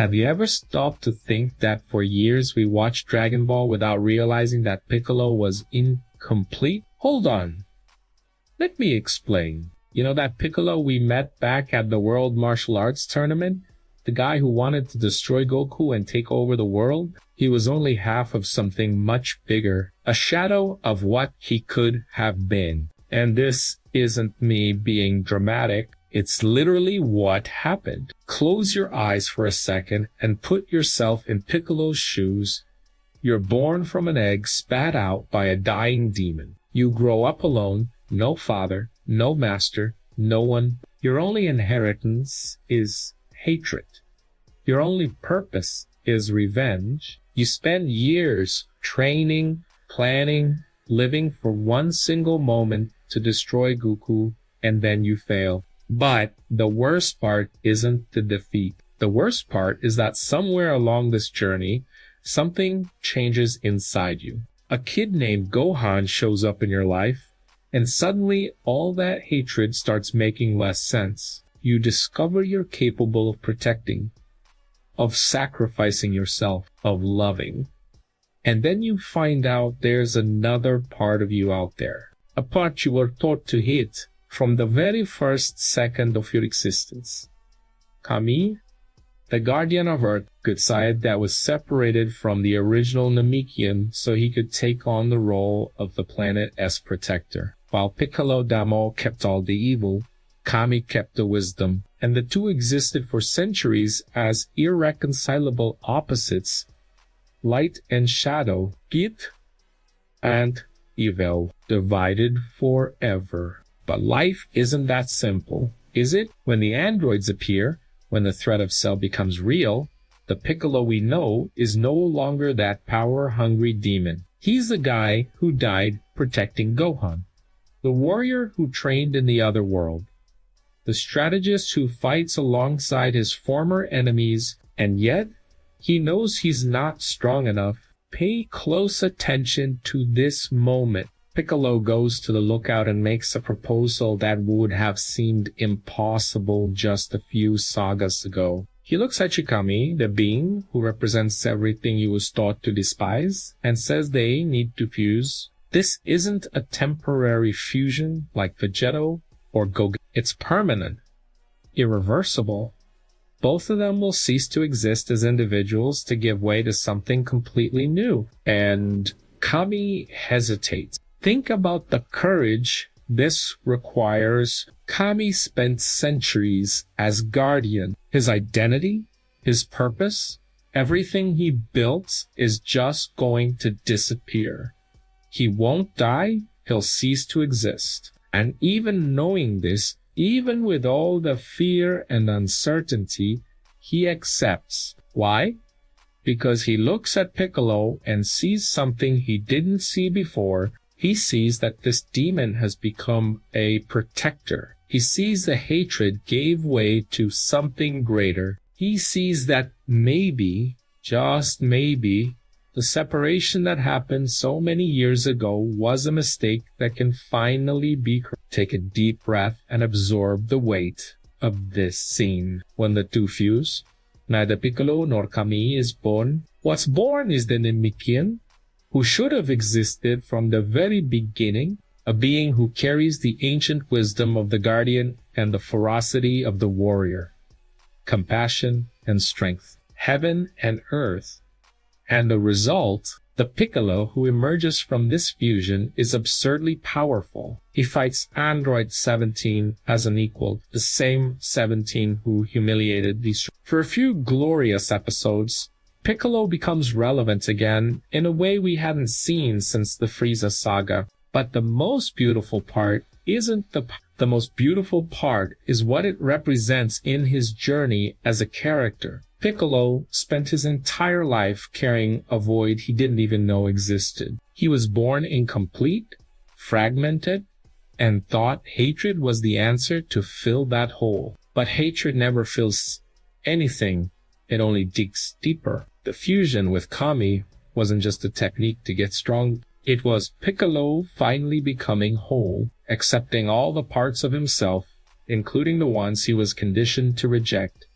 Have you ever stopped to think that for years we watched Dragon Ball without realizing that Piccolo was incomplete? Hold on. Let me explain. You know that Piccolo we met back at the World Martial Arts Tournament? The guy who wanted to destroy Goku and take over the world? He was only half of something much bigger, a shadow of what he could have been. And this isn't me being dramatic. It's literally what happened. Close your eyes for a second and put yourself in Piccolo's shoes. You're born from an egg spat out by a dying demon. You grow up alone, no father, no master, no one. Your only inheritance is hatred. Your only purpose is revenge. You spend years training, planning, living for one single moment to destroy Goku, and then you fail. But the worst part isn't the defeat. The worst part is that somewhere along this journey, something changes inside you. A kid named Gohan shows up in your life, and suddenly all that hatred starts making less sense. You discover you're capable of protecting, of sacrificing yourself, of loving. And then you find out there's another part of you out there, a part you were taught to hate from the very first second of your existence. Kami, the guardian of Earth, good side that was separated from the original Namekian so he could take on the role of the planet as protector. While Piccolo Damo kept all the evil, Kami kept the wisdom, and the two existed for centuries as irreconcilable opposites, light and shadow, good and evil, divided forever. But life isn't that simple, is it? When the androids appear, when the threat of Cell becomes real, the Piccolo we know is no longer that power-hungry demon. He's the guy who died protecting Gohan, the warrior who trained in the other world, the strategist who fights alongside his former enemies, and yet he knows he's not strong enough. Pay close attention to this moment. Piccolo goes to the lookout and makes a proposal that would have seemed impossible just a few sagas ago. He looks at Kami, the being who represents everything he was taught to despise, and says they need to fuse. This isn't a temporary fusion like Vegeta or Goku. It's permanent, irreversible. Both of them will cease to exist as individuals to give way to something completely new. And Kami hesitates. Think about the courage this requires. Kami spent centuries as guardian. His identity, his purpose, everything he built is just going to disappear. He won't die, he'll cease to exist. And even knowing this, even with all the fear and uncertainty, he accepts. Why? Because he looks at Piccolo and sees something he didn't see before. He sees that this demon has become a protector. He sees the hatred gave way to something greater. He sees that maybe, just maybe, the separation that happened so many years ago was a mistake that can finally be corrected. Take a deep breath and absorb the weight of this scene. When the two fuse, neither Piccolo nor Kami is born. What's born is the Namekian, who should have existed from the very beginning, a being who carries the ancient wisdom of the guardian and the ferocity of the warrior, compassion and strength, heaven and earth. And the result, the Piccolo who emerges from this fusion is absurdly powerful. He fights Android 17 as an equal, the same 17 who humiliated these. For a few glorious episodes, Piccolo becomes relevant again in a way we hadn't seen since the Frieza saga. But the most beautiful part isn't the most beautiful part is what it represents in his journey as a character. Piccolo spent his entire life carrying a void he didn't even know existed. He was born incomplete, fragmented, and thought hatred was the answer to fill that hole. But hatred never fills anything, it only digs deeper. The fusion with Kami wasn't just a technique to get strong. It was Piccolo finally becoming whole, accepting all the parts of himself, including the ones he was conditioned to reject.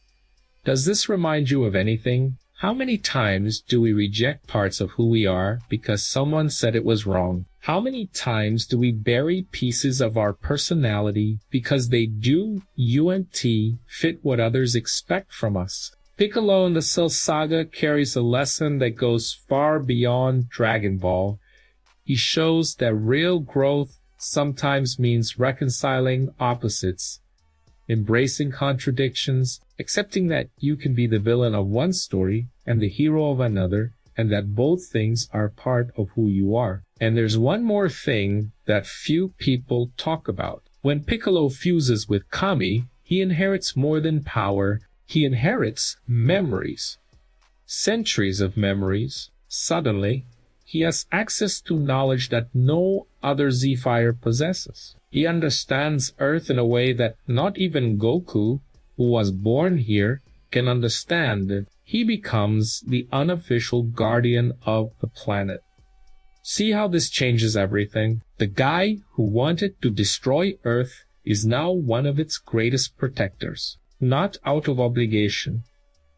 Does this remind you of anything? How many times do we reject parts of who we are because someone said it was wrong? How many times do we bury pieces of our personality because they do fit what others expect from us? Piccolo in the Cell Saga carries a lesson that goes far beyond Dragon Ball. He shows that real growth sometimes means reconciling opposites, embracing contradictions, accepting that you can be the villain of one story and the hero of another, and that both things are part of who you are. And there's one more thing that few people talk about. When Piccolo fuses with Kami, he inherits more than power. He inherits memories. Centuries of memories. Suddenly, he has access to knowledge that no other Z-Fire possesses. He understands Earth in a way that not even Goku, who was born here, can understand. He becomes the unofficial guardian of the planet. See how this changes everything? The guy who wanted to destroy Earth is now one of its greatest protectors. Not out of obligation,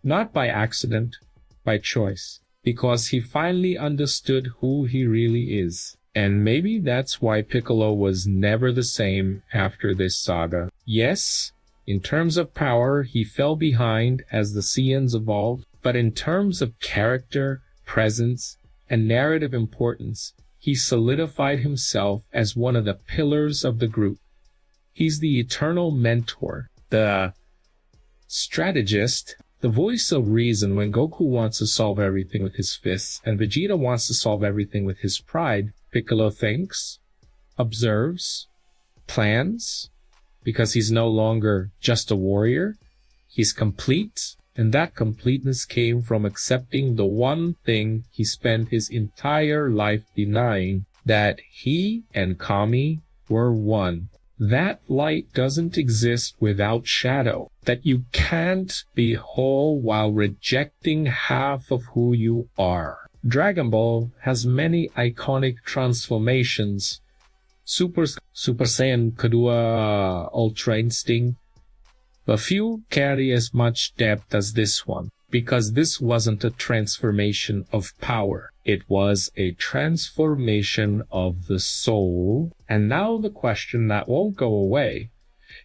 not by accident, by choice, because he finally understood who he really is. And maybe that's why Piccolo was never the same after this saga. Yes, in terms of power, he fell behind as the Saiyans evolved, but in terms of character, presence, and narrative importance, he solidified himself as one of the pillars of the group. He's the eternal mentor, the strategist, the voice of reason when Goku wants to solve everything with his fists and Vegeta wants to solve everything with his pride. Piccolo thinks, observes, plans, because he's no longer just a warrior. He's complete, and that completeness came from accepting the one thing he spent his entire life denying, that he and Kami were one. That light doesn't exist without shadow, that you can't be whole while rejecting half of who you are. Dragon Ball has many iconic transformations. Super Saiyan Kedua Ultra Instinct, but few carry as much depth as this one, because this wasn't a transformation of power. It was a transformation of the soul. And now the question that won't go away.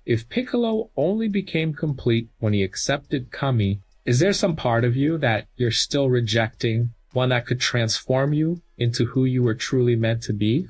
If Piccolo only became complete when he accepted Kami, is there some part of you that you're still rejecting? One that could transform you into who you were truly meant to be?